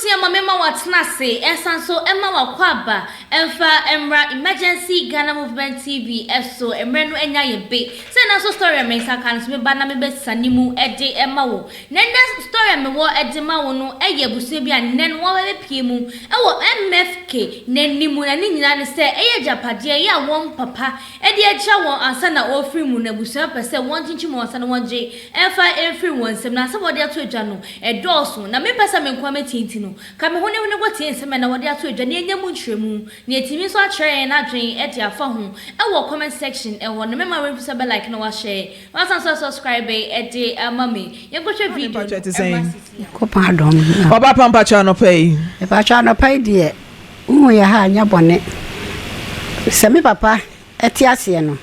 busia mama watna say ensanso emma wakwaba emfa emra emergency Ghana movement TV eso emre no enya ye be say na so story me saka no me ba na me be sanimu ede emma wo na story me wo ede ma wo no eye busia bia nen wo be pie mu ewo MFK nanimu na ni nyina ne say eye japade ya won papa ede echa won ansa na ofri mu na busia pese won chinchi mo ansa na wonje emfa every one sem na sabode ato edwa no edoso na me pese me nkwa metinti no ka me hone ne gotie sem na wode ato edwa na enya mu ntremu na etimi so akere na adwen ede afa ho ewo comment section ewo no me ma we be like na wa share wa san subscribe ede amame ye go share video ko pa dom oba pampa cha no pay e pa cha no pay de umu ya ha nya bone se me papa eti ase no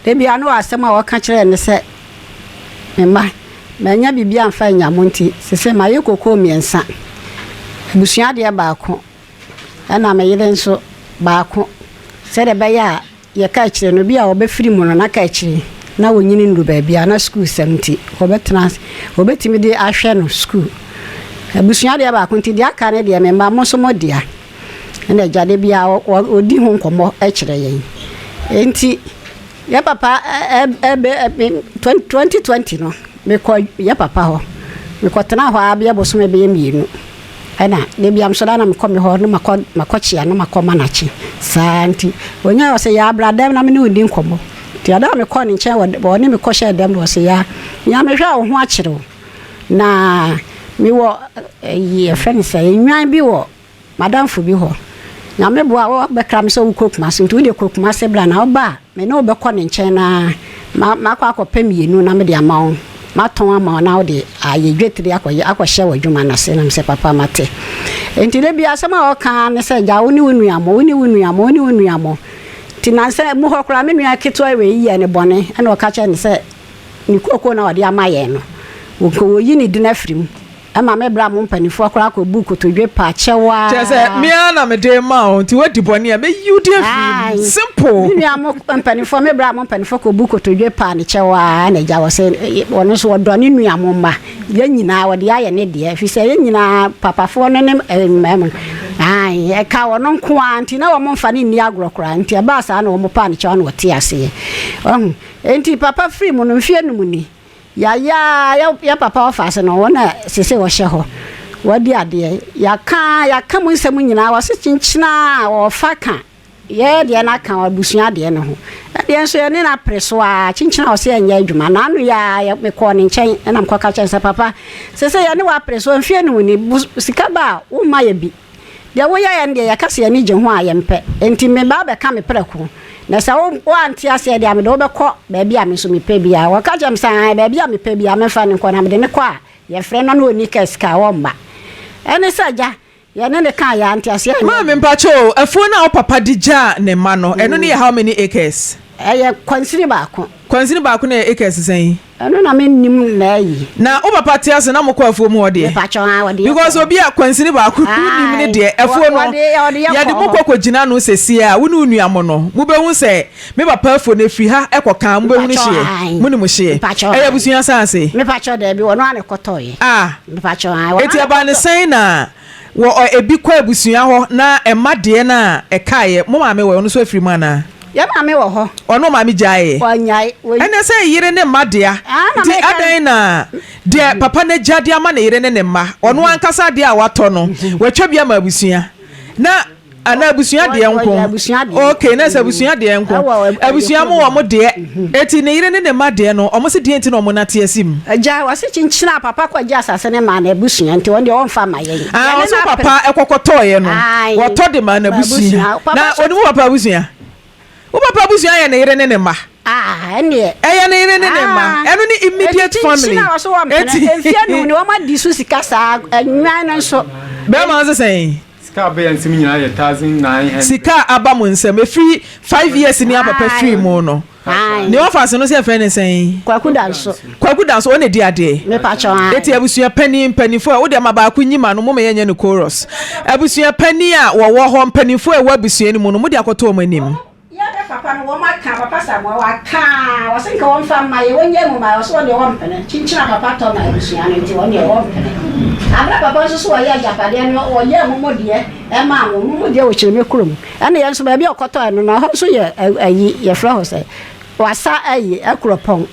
de bia no asem a wo ka kire ne se me nya bibia amfa nya monti se ma ye kokko miensa busua de baako ana me yire nso baako se de be ya ye ka kire no bia obefiri mu no na ka kire na wonyini ndu ba bia na school semti obetena obetimi de ahwe no school busua de baako nti de aka ne de me ma mo so modia na jade bia odi ho nkomo e kire yen enti ya papa 2020 no me ko ya papa ho me ko tena ho abia boso me be mienu ana de bia mso da na me ko me ho no makochia no makoma nachi santi onya wose ya bradem na me ne odi nkomo ti ada me ko ni nche wo ni me ko she dem no wose ya me hwa wo ho akire na me wo ye friend say nwan bi wo madam fu bi ho na me boa wo be kram so kokuma so nti de kokuma se bra na oba me no be ko ni nche na makwa akopɛ mienu na me de amawo maton amawo na wo de ayedwetiri akɔhye wadwuma na se na me se papa mate enti le bia sama o kan ne se ja woni wonuamo ti na se mu hokora me nua keto awe yi ne bone na o ka che ne se ni kokko na wo de amaye no wo yi ni di na frim ama me bra mo mpanifo akora ko buku to dwe pa chewa chese me ana me de ma o nti wadi bone me you dey free simple me am mpanifo me bra mo mpanifo ko buku to dwe pa ne chewa na ja wo se wono so wodo ne nua mo ma ya nyina wo de aye ne de fi se ya nyina papafo no ne mem ai e ka wono nko anti na wo mo mfa ne ni agrokora nti e ba sa na wo mo pa ne chewa na wo te ase enti papa free mo no mfie no mu ni ya papa ofase no wona sese wo hye ho wadi ade ya ka mu nsem nyina wo se chinchina wo faka ye de na ka abusua de ne ho de enso ye ne na preso a chinchina wo se anya adwuma na anu ya me ko ne nchen na mko ka chense papa sese ye ne wa preso mfie no ni sika ba wo ma ye bi de wo ya de ya kase ye ne je ho a ye mpe enti me ba be ka me preko na sa wo anti ase de ame de wo be ko ba bia me so me pe bia wo ka jam san ba bia me pe bia me fa ne ko na me de ne ko a ye frɛ no oni ka ska wo mba ene saja ye ne ka ya anti ase ma me mpacho afuo na wo papa dija ne ma no eno ne how many acres ye kwansiri baako na acres sen eno na me nim na yi na wo papa ti ase na mokɔ afuo mu ode mpacho ha ode because obi a kwansiri baako nim ne de afuo no ya de mokɔ gina no sesi a wo ne nuamo no mo be hu se me papa afuo na firi ha ekɔka mo be hu ne hye mo ne mo hye eya busua sanse me pacho da bi wono ane kɔtɔye me pacho ha eti aba ne sen na wo ebi kwa abusua ho na emade na ekaye mo ma me wo no so afiri mu ana ya ma me wo ho ono ma me jaye onyai ene se yire ne madea ti adan na de papa na jade ama na yire ne mma ono ankasa de a wato no watwa bia ma abusua na ana abusua de enko okay na se abusua de enko abusua mo de eti ne yire ne madea no omo se de enti no mo na te asim aja wase chinchina papa kwa ja asase ne ma na abusua enti won de on fa ma yen so papa ekokotoye no woto de ma na abusua na oni mo papa abusua wo papa busia ya na yire ne ma ene ya na yire ne ma eno ni immediate family eti enfia no ni wo ma disu sika sa anwan no so be ma ze sen sika be yansimi nyina ye 1900 sika aba mo nsem efri 5 years ni papa free mo no ni office no se friend sen kwaku danso one di ade me pa cho eti abusua panifo wo de ma ba ku nyima no mo me yenye no chorus abusua pani a wo ho panifo e wo abusua ni mo no mo de akoto o manim papa no wo maka papa Samuel waka wo senka wo mfa ma ye wonye mu ma so de wo mpene chinchina papa to na abusua no nti wo ne wo mpene abra papa so wo ye ajapade no wo ye momodie e ma wo momodie wo chire me kurom ene ye nso ba bi okoto no no so ye ayi ye fra ho se wasa ayi akuropon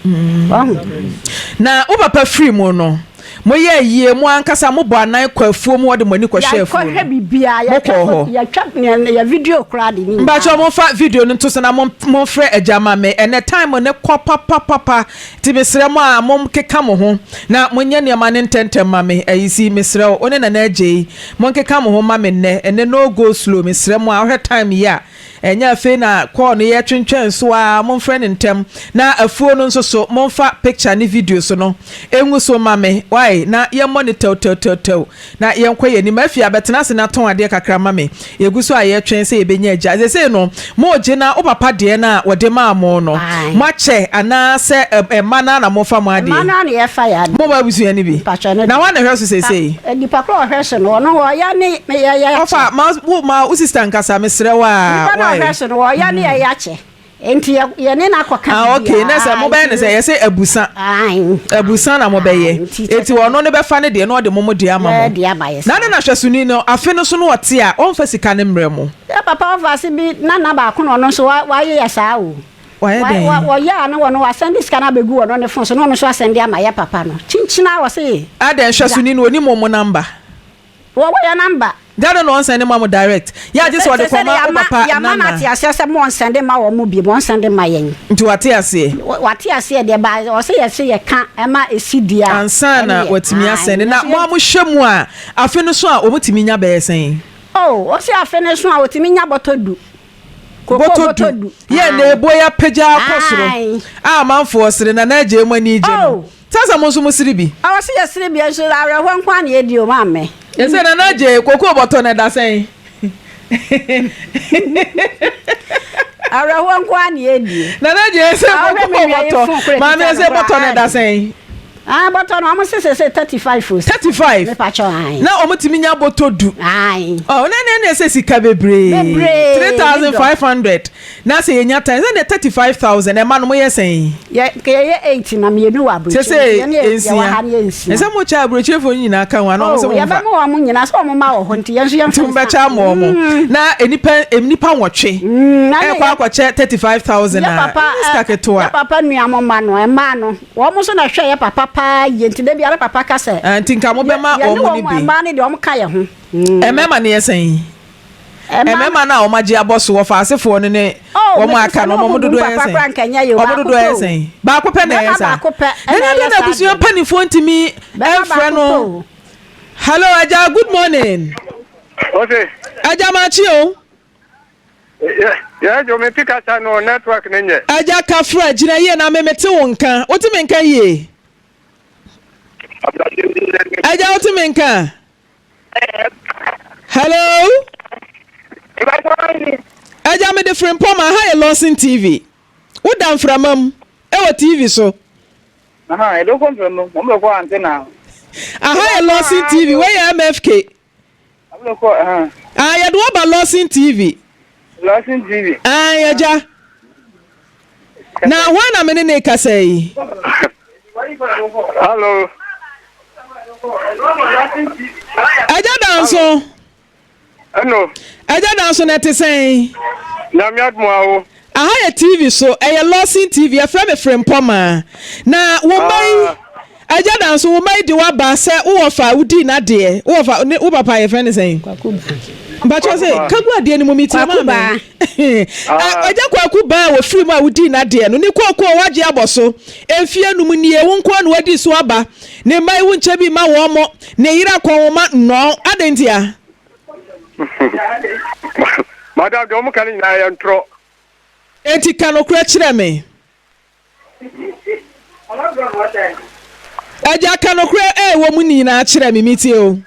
na wo papa free mu no moye yie mo ankasa mo bo anan kwafuo mo de mani kwa shefu ya ko bibia ya twa ya video crowd ni mba cho mo fa video no to na mo frɛ ajama me ene time ne kwa papa ti mesrɛ mo a mo keka mo ho na mo nya ne ma ne ntentem ma me ayisi mesrɛ o ne na agye mo keka mo ho ma me ne ene no go slow mesrɛ mo a hwe time ya enya fe na call no ye twentwen so a mo frɛ ne ntem na afuo no nso so mo fa picture ne video so no engu so ma me why na ye monitor na ye nkɔ ye ni mafi abetena se na ton ade kakra ma me yegu so a ye twen se ye benya agya ze se no mo gye na o papa de na wode ma mo no mo che ana se mana na mo fa mo ade mana na ye fa ya mo ba busu ani bi na wa na hwe so se di pakro hwe so no no ya ni ya ofa ma sister nkasa mesrɛ wa hwe no ya ni ya che enti ye ne na akoka okay na say mo be ne say ye say abusan na mo be ye enti wono ne be fa ne de no de mo de ama mo na na hwesuni no afe no so no wote a on fa sika ne mrɛ mo ya papa va se bi na ba ko no so wa ye ya saa o wa ya na wono wa send sika na begu wono ne fon so no so send ama ya papa no chinchina wa se ada hwesuni no oni mo number wo ya number Dada no send ma mo direct. Ya just what the papa. Ya mana ti ase mo send ma wo mo bi mo send ma yen. Nti wate ase. Wate ase de ba o se ye ka e ma esidia. Ansa na watimi asend na mo hwemu a afe no so a o mutimi nya be yesen. Oh, o se afe no so a otimi nya botodu. Botodu. Ye na eboya peja akosoro. Ah manfo osire na agye mu ani gye no. Tasa mo so mo siri bi. O se ye siri bi so awe ho nkwa na edi o ma me. Yese na naje koko boto na da sen. Ara ho nkwa na edi. Na naje yese koko boto. Ma me yese boto na da sen. Ah boto no am say 35. 35. Me pa cho ai. Na o mutimi nya boto du. Ai. Oh na yese sika bebre. 3,500. Na say nya time na 35,000 e ma no mo yesen. Ye ke ye 80 na me nu wa bro. Sese ensia. Ese mo cha bro chefo nyina kan wa no so mo. Ya ba mo wa mo nyina so mo ma wo ho nti yenso yem tum becha mo mo. Na enipa nwotwe. E kwa akwache 35,000 na. Ya papa nu amoma no e ma no. Wo mo so na hwe ye papa pa ye nti da bi ara papa ka se. Anti nka mo be ma o mo ni bi. Ya ma ni de o mo ka ye ho. E mema na yesen. Emema na o maji aboso wo fa asefo no ne wo mo aka no mo dodo yesen o mo dodo yesen ba ko pe na yesa na busuo panifo ntimi enfre no. Hello Aja, good morning. Okay Aja machi o yeah jo me pika sa no network nenye Aja ka fra gina ye na me mete wonka oti me nka ye Aja oti me nka hello Aja me different poma ha Lawson TV. Wo dan framam e wo TV so. Aha, e do kon framam, mo me ko antenna. Aha Lawson TV, where you MFK? Mo ko aha. Ah, ya do ba Lawson TV. Lawson TV. Ah, ya ja. Na wana me ne ka say. Hello. Aja dan so. Hello. Aja dan so na te say. Na mi admo awo. Aha ya TV so, e Lawson TV, afra me frem poma. Na wo mai Aja dan so wo mai de wa ba se wo fa wudi na de. Wo fa wo papa ye friend say. But you say kagu ade ni mo miti ma. Aja kwaku ba wo free ma wudi na de no ni kwako waje aboso. Enfie num ni e wo nko na wadi so aba. Ne mai wo nche bi ma wo mo. Ne yira kwa wo ma no adentia. Madam do mo kan na ya ntro. Enti kanokura kire me. Aja kanokura wo mu ni na kire me miti o.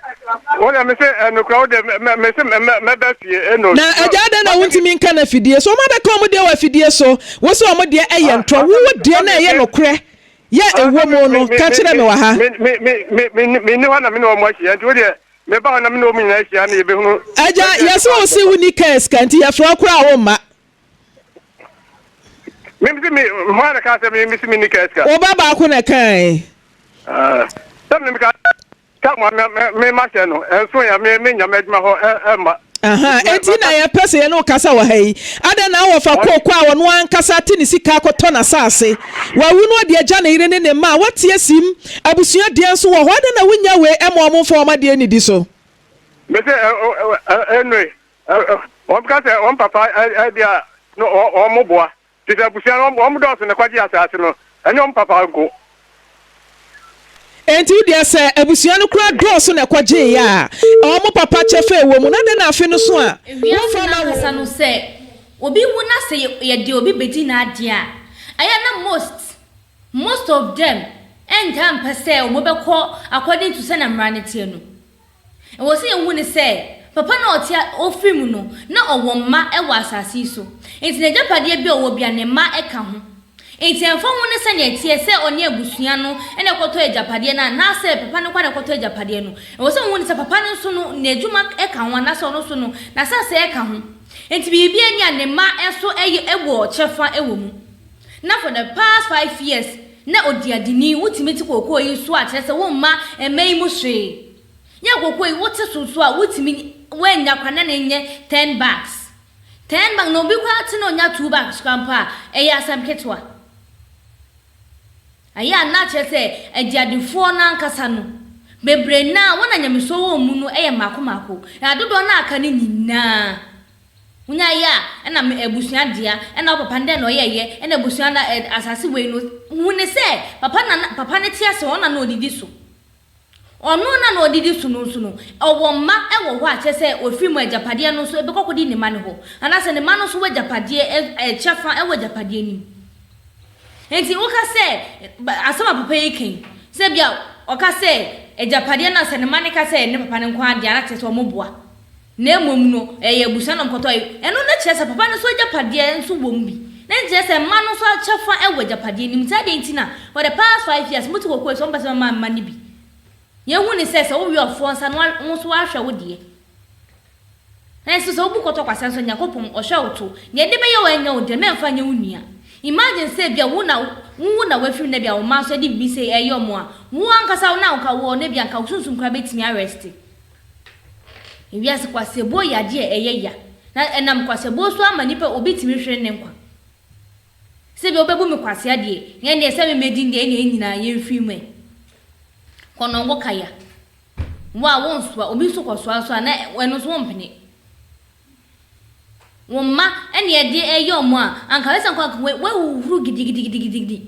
Wona me se no crowd me se me ba fie no. Na aja da na wuntimi nka na fidie so ma be ka mo de wa fidie so wo so mo de eye ntro wo de na eye nokure ye ewo mo no ka kire me wa ha. Me ni wana me no mo ahia nti wo de me ba na me no mu nyina ahia na ye be hunu. Aja yeso o si wuni case kan ti ye fro kura wo ma. me mwana ka se me nika. O baba ko na kan. Tam me ka me ma se no. Enso ya me nya medma ho ma. Aha, enti na ya pese ye no kasa wa hai. Ada na wo fa kokko a wono ankasa ti ni sika akoto na sase. Wa wunu de agya na ire ne ma watie sim abusua de nso wo ho ada na wonya we emo fo ma de ni di so. Me se anyway, on ka se on papa dia no o mo boa. Ti se abusua o mo do so na kwaji asase no. Enyo on papa go. Enti dia se abusua no kura dɔɔso na kwaje ya ɔmo papa chefe wo mu na de na afi no so a wo na kasa no se obi wu na se ye de obi bedi na ade a aya na most of them and am pese o mo be call according to sana mrane tie no e wo se ye wu ne se papa na otia ofri mu no na owo mma e wa asase so enti na japade bi owo bia ne ma e ka ho enti enfo hu ne se ne tie se oni abusua no ene kwoto ejapade na se papa ne kwa ne kwoto ejapade no e wo se hu ne se papa ne so no na ejuma e ka ho na so no so no na sa se e ka ho enti bibia ni ane ma eso ewo chefa ewo mu na for the past 5 years na odiadini wutimeti kokko yi so a kire se wo mma emai mu hwe nya kokko yi wote so a wutimi wenya kwana na nye 10 bags 10 bag no bi kwa ati no nya 2 bags kampa eya asam ketwa aya na chese ejadifo na nkasa no bebre na wona nyamiso wo mu no eye mako na dodo na aka ni nyina unya ya na ebusua dia na papa nde no yeye na ebusua na asase we no hune se papa ne tia se ona na odidi so ono na odidi so no owo ma ewo ho a chese ofiri mu ejapade no so ebekokodi ne ma ne ho anase ne ma no so we japade chefa ewo japade ni enti woka se asama papa yikin se bia oka se ejapade na se ne mane ka se ne papa ne kwa dia na tete omoboa na emom no eye busa no mkoto eno na kire se papa ne so ejapade enso bom bi na kire se ma no so achefa ewo ejapade ni mtade enti na for the past 5 years mutu kokko so mbase ma ni bi ye hu ni se wo wi ofo nsa no so ahwe wo de na so obu koto kwasa so nyakopon ohwe woto ne de be ye wa nya wo de memfa nya wunua imagine say bia wo na wafiri na bia wo ma so de bi say eyomo a wo ankasa wo na wo ka wo na bia nka sunsun kra betimi arrest ewi ase kwasebo ya de eyeya na enam kwasebo so amanipa obitimi hwere ne nkwa se bia obebu me kwase ade ye ne se me medi de ne nyina ye mfiri mu kono ngo kaya wa wonso obi so kwaso so na weno so mpene womma ene ye de eyomo a anka wesa kwa we wuru gidigidi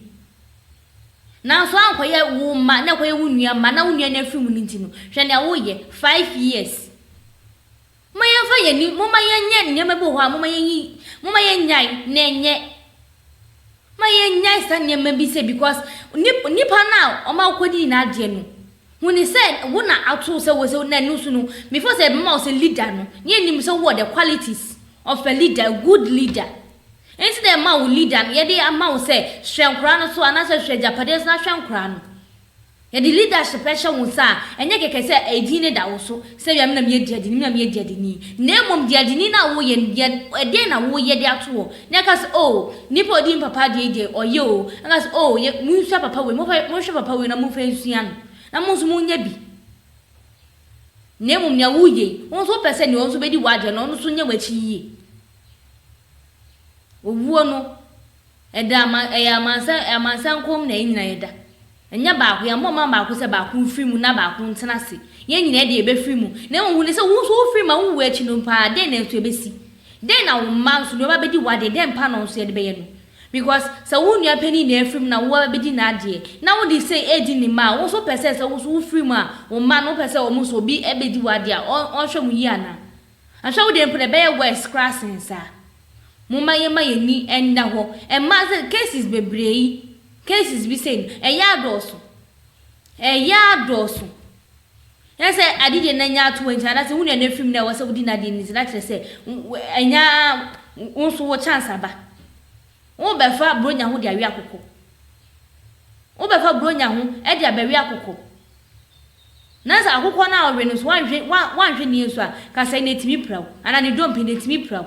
na so anko ye womma na kwa ye wunua ma na wunua na fimu ntino hwe na wo ye 5 years mo ye fa ye ni mo ma ye nye nyema bo ho a mo ma ye nyai na enye ma ye nyai sa nyema bi se because nipa na o ma kwodi na ade no huni said wona atu se wo se na nusu no before say ma o se leader no ye nim se wo the qualities of a leader, good leader. Enti de ma wo leader, ye de ama wo se hwenkra no so ana se hwe japade na hwenkra no. Ye de leadership e hwe wo sa, enye keke se edine da wo so, se bia me na me diadini, me na me diadini. Na mom diadini na wo ye de na wo ye de ato wo. Na ka se oh, nipa odi papa de oye o. Aka se oh, ye mu hwa papa we, mo hwa papa we na mo fa nsuan. Na mo so mo nya bi. Nemu nya wuye won so pese ni won so bedi wade no no so nya wachi yi owuo no eda amansa nkom na nyina eda enya ba ko ya mama ba ko se ba ko firi mu na ba ko ntena se ye nyina ede ebe firi mu na won hu ne se won so firi ma wo wachi no pa de na to ebesi de na wo man so no ba bedi wade de mpa no so ede be ye no because so won ya pani na firi mu na wo bedi na ade na wo di say edi ni ma wo so pese se wo so firi mu a wo ma no pese wo mo so bi ebedi wade a on hwe mu yi ana ahwe wo de mpre be ye west crossing sa muma ye ma ye ni enda ho e ma se cases bebrei cases bi say e ya doso yese adide na nya to ncha na se hu na firi mu na wo se wo di na de ni na kire se enya unso wo chance aba wo be fa bronya ho de awi akoko wo be fa bronya ho e de abawi akoko na sa akoko na ore no so wanhwe ni so a ka sai na timi prawo ana ni dompi na timi prawo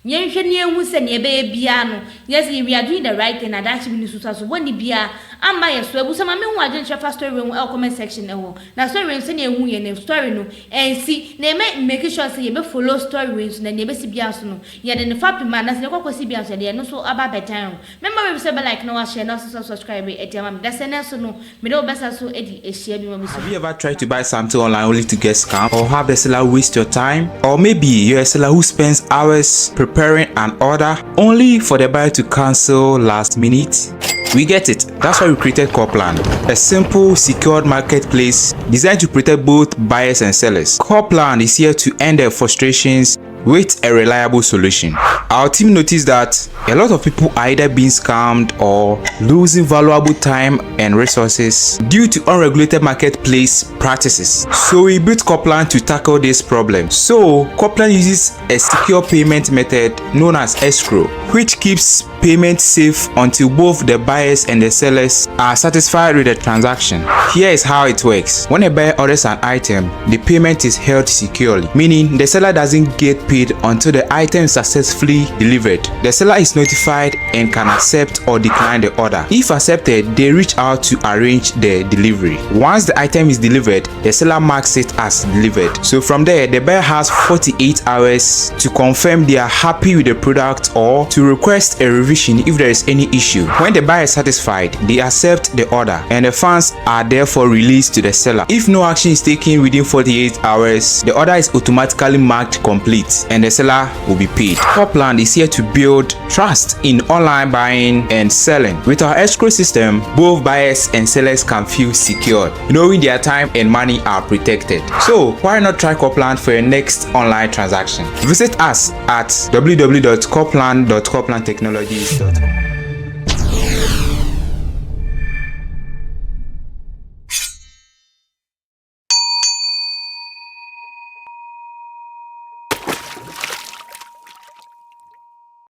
Yenhwe ne ehu se ne be bia no. Yes, we are doing the right thing and that should be so when bia ama yeso ebusa ma me hu adwen chefa story room comment section ewo. Na story room se ne ehu ye ne story no ensi na make sure say ye be follow story rooms na ne be si bia so no. Ye de ne fapi ma na se ne kwakwasi bia so de no so aba betan. Remember we say like no share no subscribe etiama. That's so no me do besa so edi ehia bi ma bi. Have you ever tried to buy something online only to get scammed, or have the seller waste your time? Or maybe you're a seller who spends hours preparing an order only for the buyer to cancel last minute? We get it. That's why we created Copland, a simple, secured marketplace designed to protect both buyers and sellers. Copland is here to end their frustrations with a reliable solution. Our team noticed that a lot of people are either being scammed or losing valuable time and resources due to unregulated marketplace practices. So we built Copland to tackle this problem. So Copland uses a secure payment method known as escrow, which keeps payment safe until both the buyers and the sellers are satisfied with the transaction. Here is how it works. When a buyer orders an item, the payment is held securely, meaning the seller doesn't get paid until the item is successfully delivered. The seller is notified and can accept or decline the order. If accepted, they reach out to arrange the delivery. Once the item is delivered, the seller marks it as delivered. So from there, the buyer has 48 hours to confirm they are happy with the product or to request a revision if there is any issue. When the buyer is satisfied, they accept the order and the funds are therefore released to the seller. If no action is taken within 48 hours, the order is automatically marked complete and the seller will be paid. Copland is here to build trust in online buying and selling. With our escrow system, both buyers and sellers can feel secure, knowing their time and money are protected. So why not try Copland for your next online transaction? Visit us at www.copland.coplandtechnologies.com.